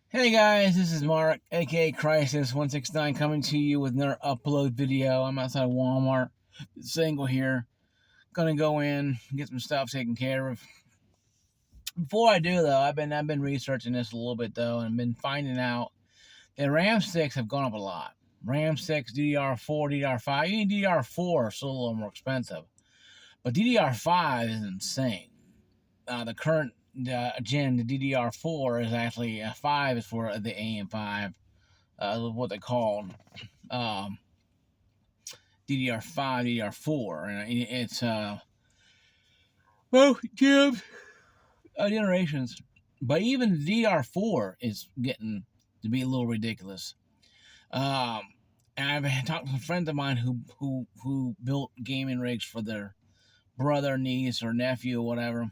Hey guys, this is Mark, aka Crisis169, coming to you with another upload video. I'm outside Walmart, single here. Gonna go in, get some stuff taken care of. Before I do though, I've been researching this a little bit though, and been finding out that RAM sticks have gone up a lot. RAM sticks, DDR4, DDR5, even DDR4 are still a little more expensive, but DDR5 is insane. The current gen, the DDR4 is actually 5 is for the AM5. What they call um, DDR5, DDR4, and it's well, generations. But even the DDR4 is getting to be a little ridiculous. Um, and I've talked to friends of mine who built gaming rigs for their brother, niece, or nephew, or whatever.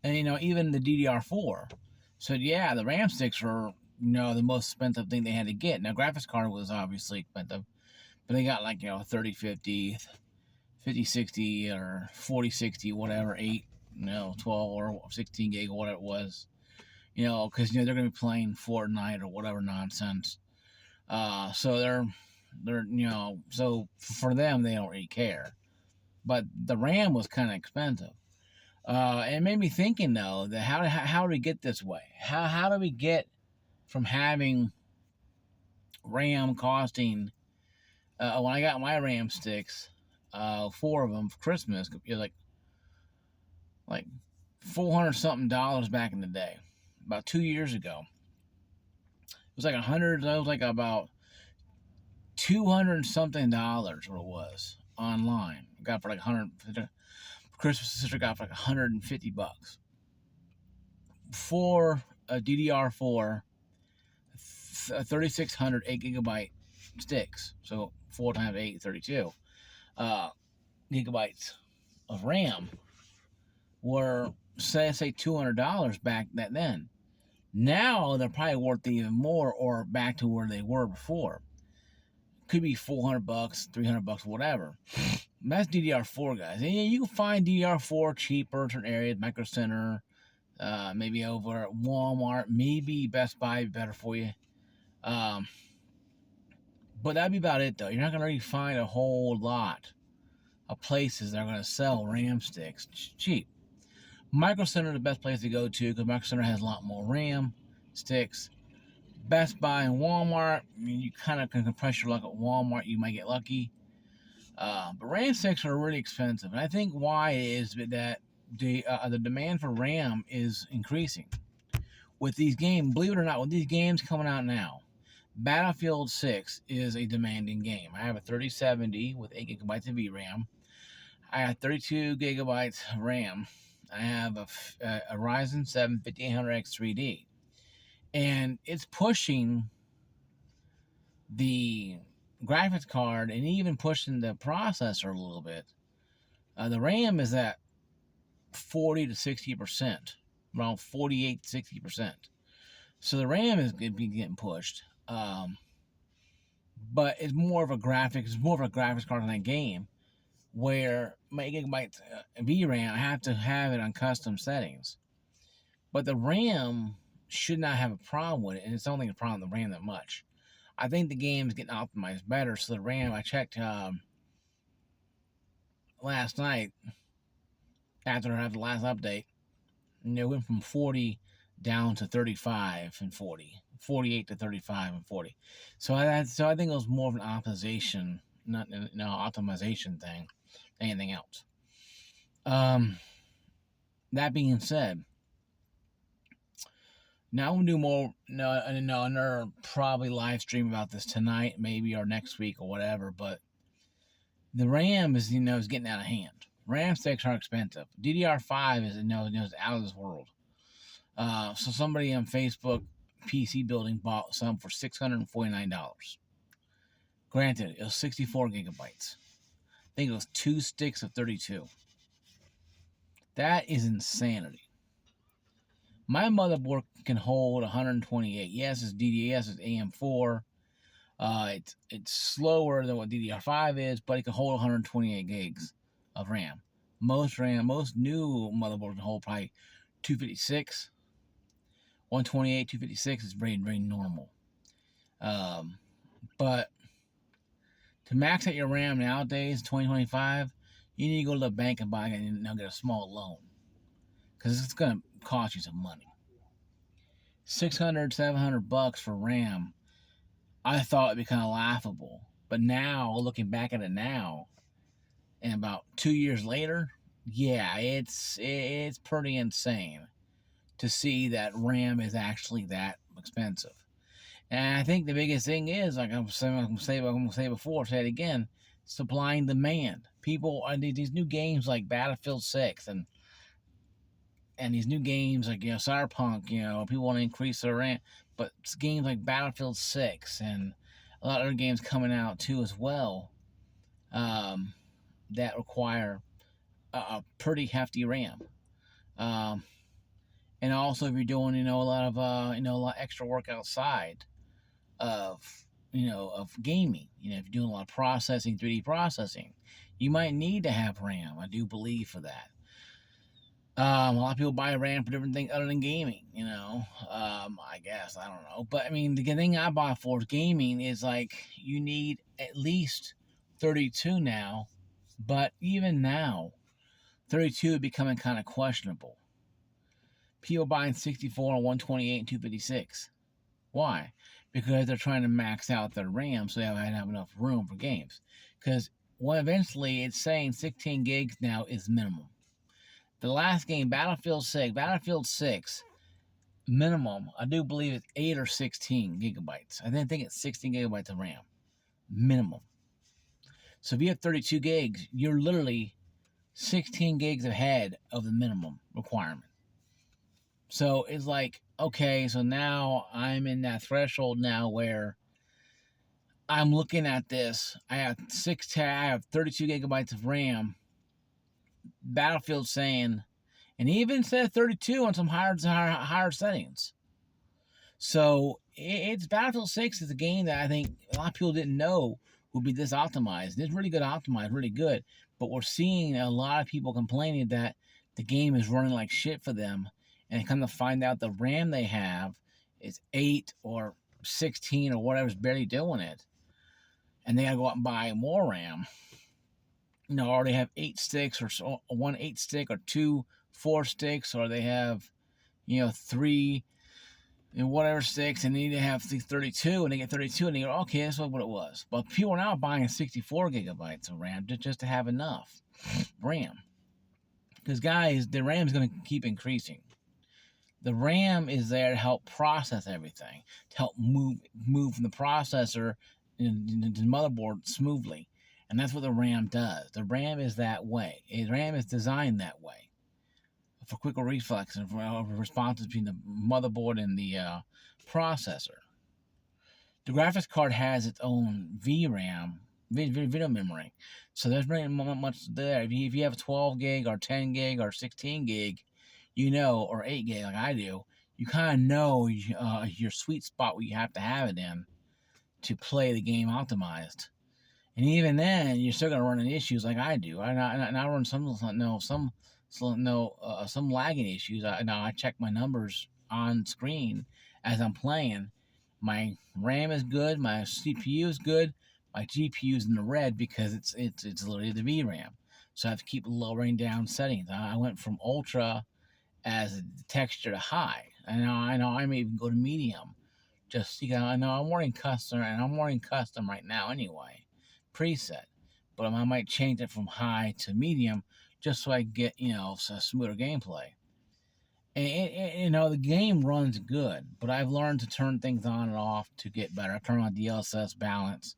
And even the DDR4 said, yeah, the RAM sticks were the most expensive thing they had to get. Now, graphics card was obviously expensive, but they got 3050, 5060, or 4060, whatever, 8, 12 or 16 gig or whatever it was. Because they're gonna be playing Fortnite or whatever nonsense. So so for them they don't really care. But the RAM was kind of expensive. It made me thinking though that how do we get this way? How do we get from having RAM costing when I got my RAM sticks, 4 of them for Christmas, it was like $400 something back in the day, about 2 years ago. It was like about $200 something what it was online. I got for like 100. Christmas sister got for like $150 for a DDR4, 3600 8 gigabyte sticks. So 4 times 8, 32 gigabytes of RAM were say $200 back then. Now they're probably worth even more or back to where they were before. Could be $400, $300, whatever. That's DDR4, guys. And yeah, you can find DDR4 cheaper in certain areas, Micro Center, maybe over at Walmart, maybe Best Buy better for you. But that'd be about it, though. You're not gonna really find a whole lot of places that are gonna sell RAM sticks cheap. Micro Center is the best place to go to because Micro Center has a lot more RAM sticks. Best Buy and Walmart, you kind of can compress your luck at Walmart. You might get lucky. But RAM sticks are really expensive. And I think why is that the demand for RAM is increasing. With these games, believe it or not, with these games coming out now, Battlefield 6 is a demanding game. I have a 3070 with 8 gigabytes of VRAM. I have 32 gigabytes of RAM. I have a Ryzen 7 5800X 3D. And it's pushing the graphics card and even pushing the processor a little bit. The RAM is at 40 to 60%, around 48 to 60%. So the RAM is going to be getting pushed. But it's more of a graphics card in that game where my 8 gigabytes VRAM, I have to have it on custom settings. But the RAM should not have a problem with it, and it's only a problem with the RAM that much. I think the game is getting optimized better. So the RAM, I checked last night after I had the last update, and it went from 40 down to 35 and 40, 48 to 35 and 40. So I think it was more of an optimization, not optimization thing, than anything else. That being said, now I'm gonna do more. Another probably live stream about this tonight, maybe, or next week or whatever. But the RAM is is getting out of hand. RAM sticks are expensive. DDR5 is is out of this world. So somebody on Facebook PC building bought some for $649. Granted, it was 64 gigabytes. I think it was 2 sticks of 32. That is insanity. My motherboard can hold 128. Yes, it's DDR. Yes, it's AM4. It's slower than what DDR5 is, but it can hold 128 gigs of RAM. Most new motherboards can hold probably 256. 128, 256 is very, very normal. But to max out your RAM nowadays, 2025, you need to go to the bank and buy it and now get a small loan. Because it's going to cost you some money. 600, 700 bucks for RAM, I thought it'd be kind of laughable. But now, looking back at it now, and about 2 years later, yeah, it's pretty insane to see that RAM is actually that expensive. And I think the biggest thing is, like I'm going to say before, say it again, supply and demand. People, these new games like Battlefield 6 and these new games like, Cyberpunk, people want to increase their RAM, but games like Battlefield 6 and a lot of other games coming out too as well, that require a pretty hefty RAM. And also if you're doing, a lot of extra work outside of, of gaming, if you're doing a lot of processing, 3D processing, you might need to have RAM. I do believe for that. A lot of people buy RAM for different things other than gaming, I guess, I don't know. But I mean, the thing I buy for gaming is like, you need at least 32 now, but even now, 32 is becoming kind of questionable. People buying 64 and 128 and 256. Why? Because they're trying to max out their RAM so they don't have enough room for games. Because eventually it's saying 16 gigs now is minimum. The last game, Battlefield 6, minimum, I do believe it's 8 or 16 gigabytes. I think it's 16 gigabytes of RAM. Minimum. So if you have 32 gigs, you're literally 16 gigs ahead of the minimum requirement. So it's like, okay, so now I'm in that threshold now where I'm looking at this. I have 32 gigabytes of RAM. Battlefield saying, and even said 32 on some higher settings. So it's Battlefield 6 is a game that I think a lot of people didn't know would be this optimized. It's really good optimized, really good. But we're seeing a lot of people complaining that the game is running like shit for them. And come to find out the RAM they have is 8 or 16 or whatever's barely doing it. And they got to go out and buy more RAM. Or they have 8 sticks or so, 1 8 stick or 2 4 sticks, or they have, 3 and whatever sticks, and they need to have 32, and they get 32, and they go, okay, that's what it was. But people are now buying 64 gigabytes of RAM just to have enough RAM. Because, guys, the RAM is going to keep increasing. The RAM is there to help process everything, to help move from the processor to the motherboard smoothly. And that's what the RAM does. The RAM is that way. The RAM is designed that way for quicker reflex and for responses between the motherboard and the processor. The graphics card has its own VRAM, video memory. So there's very much there. If you have 12 gig or 10 gig or 16 gig, or 8 gig like I do, you kind of know your sweet spot where you have to have it in to play the game optimized. And even then, you're still gonna run into issues like I do. I run some lagging issues. I check my numbers on screen as I'm playing. My RAM is good. My CPU is good. My GPU is in the red because it's literally the VRAM. So I have to keep lowering down settings. I went from ultra as a texture to high. I know. I may even go to medium. Just I know I'm running custom, and I'm running custom right now anyway, preset. But I might change it from high to medium just so I get a smoother gameplay. And the game runs good, but I've learned to turn things on and off to get better. I turn on DLSS balance,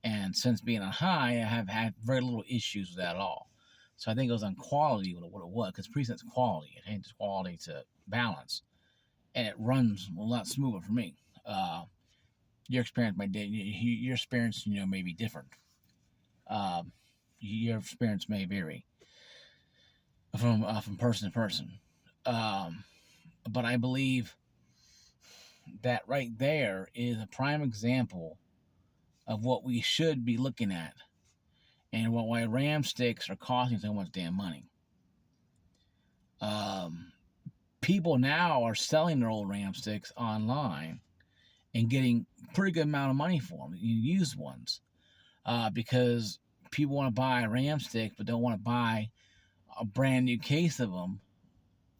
and since being on high, I have had very little issues with that at all. So I think it was on quality what it was, because preset's quality. It changes quality to balance, and it runs a lot smoother for me. Your experience may be different. Your experience may vary from person to person. But I believe that right there is a prime example of what we should be looking at, and why RAM sticks are costing so much damn money. people now are selling their old RAM sticks online and getting pretty good amount of money for them, used ones, because people want to buy a RAM stick but don't want to buy a brand new case of them,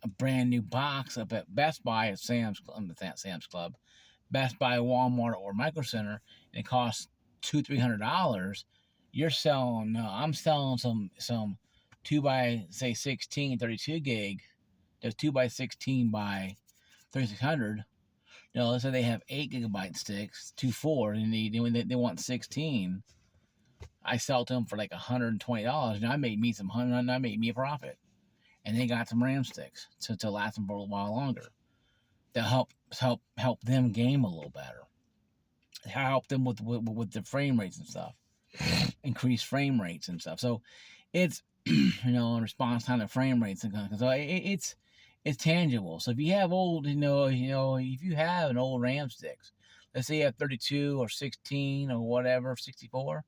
a brand new box up at Best Buy at Sam's Club, Best Buy, Walmart, or Micro Center, and it costs $200-300. You're selling, I'm selling some 2 by say 16 32 gig. There's 2 by 16 by 3600. Let's say they have 8 gigabyte sticks, 2 4, and they want 16. I sell to them for like $120, and I made me a profit, and they got some RAM sticks to last them for a little while longer. To help them game a little better. Help them with the frame rates and stuff, increase frame rates and stuff. So it's in response time to frame rates and so it's tangible. So if you have old, if you have an old RAM sticks, let's say you have 32 or 16 or whatever, 64,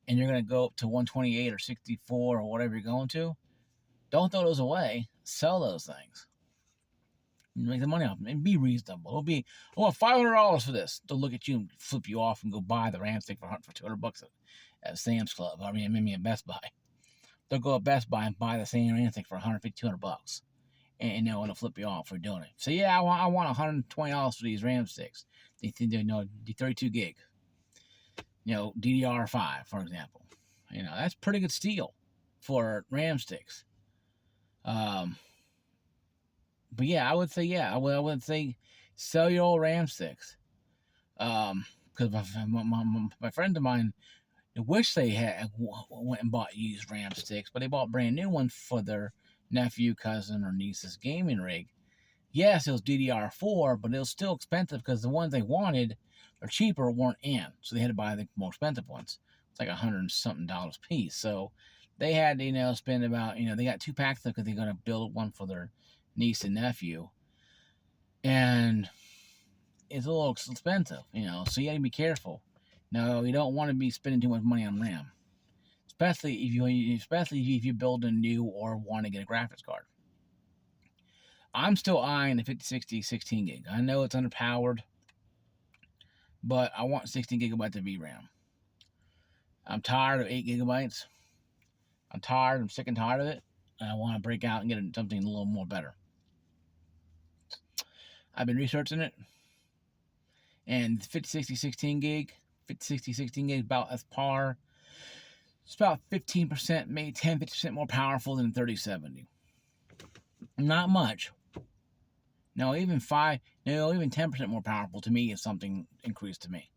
and you're gonna go up to 128 or 64 or whatever you're going to, don't throw those away. Sell those things. Make the money off them and be reasonable. It'll be, I want $500 for this. They'll look at you and flip you off and go buy the RAM stick for $200 at Sam's Club. I mean, maybe at Best Buy. They'll go at Best Buy and buy the same RAM stick for $150-200, and they'll flip you off for doing it. So yeah, I want $120 for these RAM sticks. The 32 gig. DDR5, for example. That's pretty good steal for RAM sticks. But yeah, I would say sell your old RAM sticks. Because my friends of mine wish they had went and bought used RAM sticks, but they bought brand new ones for their nephew, cousin, or niece's gaming rig. Yes, it was DDR4, but it was still expensive because the ones they wanted, or cheaper, weren't in. So they had to buy the more expensive ones. It's like $100-something a piece. So they had to, spend about, they got 2 packs because they're going to build one for their niece and nephew, and it's a little expensive, so you got to be careful. No, you don't want to be spending too much money on RAM, especially if you build a new or want to get a graphics card. I'm still eyeing the 5060 16 gig. I know it's underpowered, but I want 16 gigabytes of VRAM. I'm tired of 8 gigabytes. I'm sick and tired of it, and I want to break out and get something a little more better. I've been researching it, and 5060 16 gig is about as par. It's about 15%, maybe 10-15% more powerful than 3070. Not much. No, even 10% more powerful to me is something increased to me.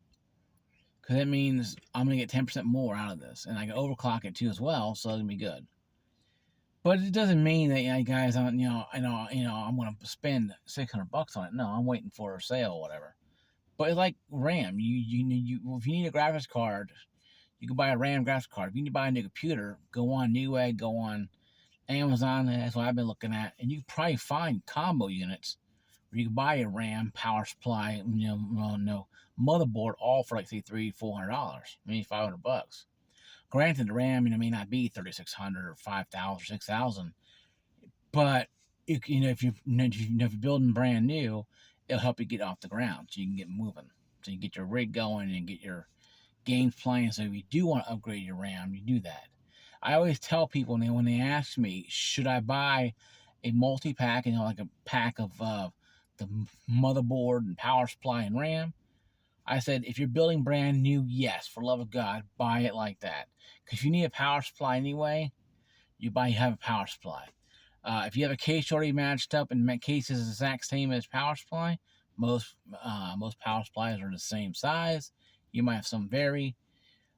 Because that means I'm going to get 10% more out of this, and I can overclock it too as well, so it's going to be good. But it doesn't mean that, guys, I'm going to spend $600 on it. No, I'm waiting for a sale or whatever. But it's like RAM. If you need a graphics card, you can buy a RAM graphics card. If you need to buy a new computer, go on Newegg, go on Amazon. That's what I've been looking at. And you can probably find combo units where you can buy a RAM, power supply, motherboard, all for like, say, $300-400, maybe $500. Granted, the RAM, may not be 3,600 or 5,000 or 6,000, but if you're building brand new, it'll help you get off the ground so you can get moving, so you get your rig going and get your games playing. So if you do want to upgrade your RAM, you do that. I always tell people when they ask me, should I buy a multi-pack, like a pack of the motherboard and power supply and RAM? I said, if you're building brand new, yes, for love of God, buy it like that. Because if you need a power supply anyway, you have a power supply. If you have a case already matched up and case is the exact same as power supply, most power supplies are the same size. You might have some vary,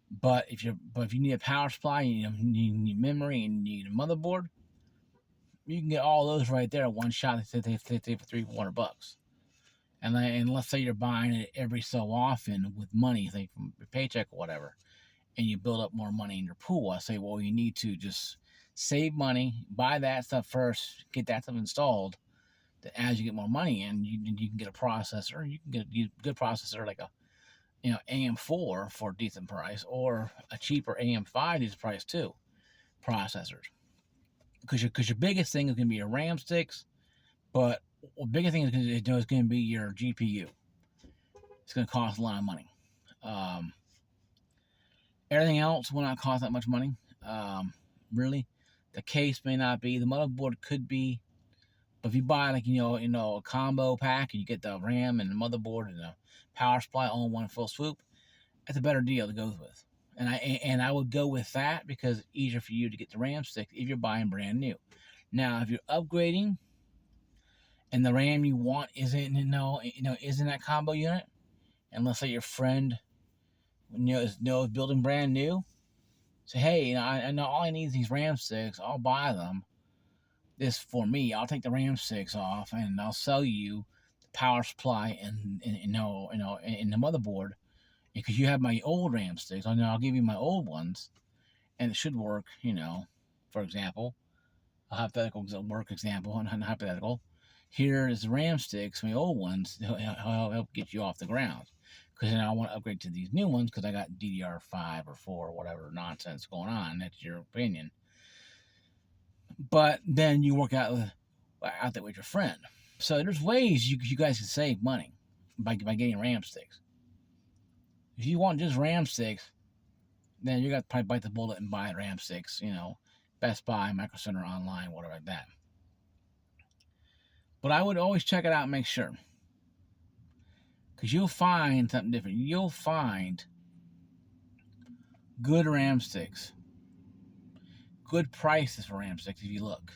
but if you need a power supply, you need memory and you need a motherboard, you can get all those right there at one shot. They for $300-400. And let's say you're buying it every so often with money, say from your paycheck or whatever, and you build up more money in your pool. I say, well, you need to just save money, buy that stuff first, get that stuff installed. That as you get more money in, you can get a processor. You can get a good processor like a AM4 for a decent price, or a cheaper AM5 decent price too. Processors, because your biggest thing is going to be your RAM sticks, but the biggest thing is going to be your GPU. It's going to cost a lot of money. Everything else will not cost that much money. Really, the case may not be. The motherboard could be. But if you buy like a combo pack and you get the RAM and the motherboard and the power supply all in one full swoop, that's a better deal to go with. And I would go with that because it's easier for you to get the RAM stick if you're buying brand new. Now, if you're upgrading and the RAM you want isn't isn't that combo unit, and let's say your friend is building brand new, say, hey, I know all I need is these RAM sticks. I'll buy them. This for me. I'll take the RAM sticks off and I'll sell you the power supply and the motherboard because you have my old RAM sticks. I'll give you my old ones, and it should work. For example, a hypothetical work example and hypothetical. Here is the RAM sticks, my old ones. They'll help get you off the ground. Because then I want to upgrade to these new ones because I got DDR5 or 4 or whatever nonsense going on. That's your opinion. But then you work out that with your friend. So there's ways you guys can save money by getting RAM sticks. If you want just RAM sticks, then you got to probably bite the bullet and buy RAM sticks. Best Buy, Micro Center, online, whatever like that. But I would always check it out and make sure. Because you'll find something different. You'll find good RAM sticks. Good prices for RAM sticks if you look.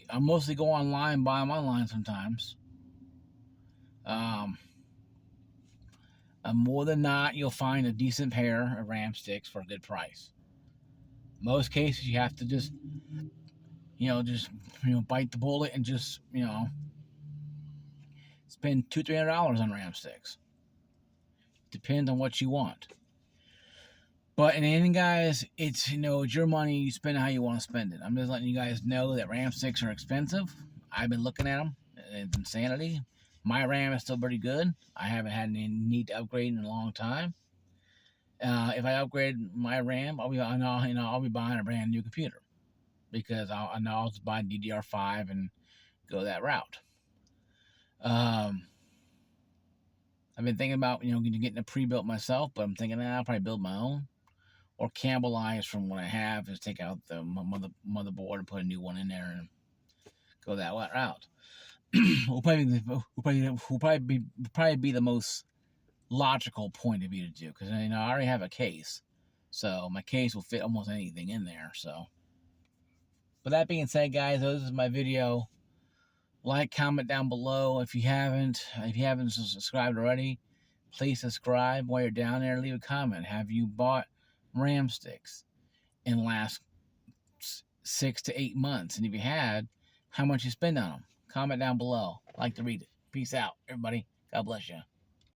I mostly go online, buy them online sometimes. More than not, you'll find a decent pair of RAM sticks for a good price. Most cases, you have to just bite the bullet and just, spend $200-300 on RAM sticks. Depends on what you want. But in the end, guys, it's your money. You spend it how you want to spend it. I'm just letting you guys know that RAM sticks are expensive. I've been looking at them. It's insanity. My RAM is still pretty good. I haven't had any need to upgrade in a long time. If I upgrade my RAM, I'll be buying a brand new computer because I'll just buy DDR5 and go that route. I've been thinking about getting a pre-built myself, but I'm thinking I'll probably build my own or cannibalize from what I have. Just take out the motherboard and put a new one in there and go that route. will probably be the most logical point of view to do because I already have a case, so my case will fit almost anything in there. So, but that being said, guys, this is my video. Like, comment down below if you haven't subscribed already. Please subscribe. While you're down there, leave a comment. Have you bought RAM sticks in the last 6 to 8 months? And if you had, how much you spend on them? Comment down below. I like to read it. Peace out, everybody. God bless you.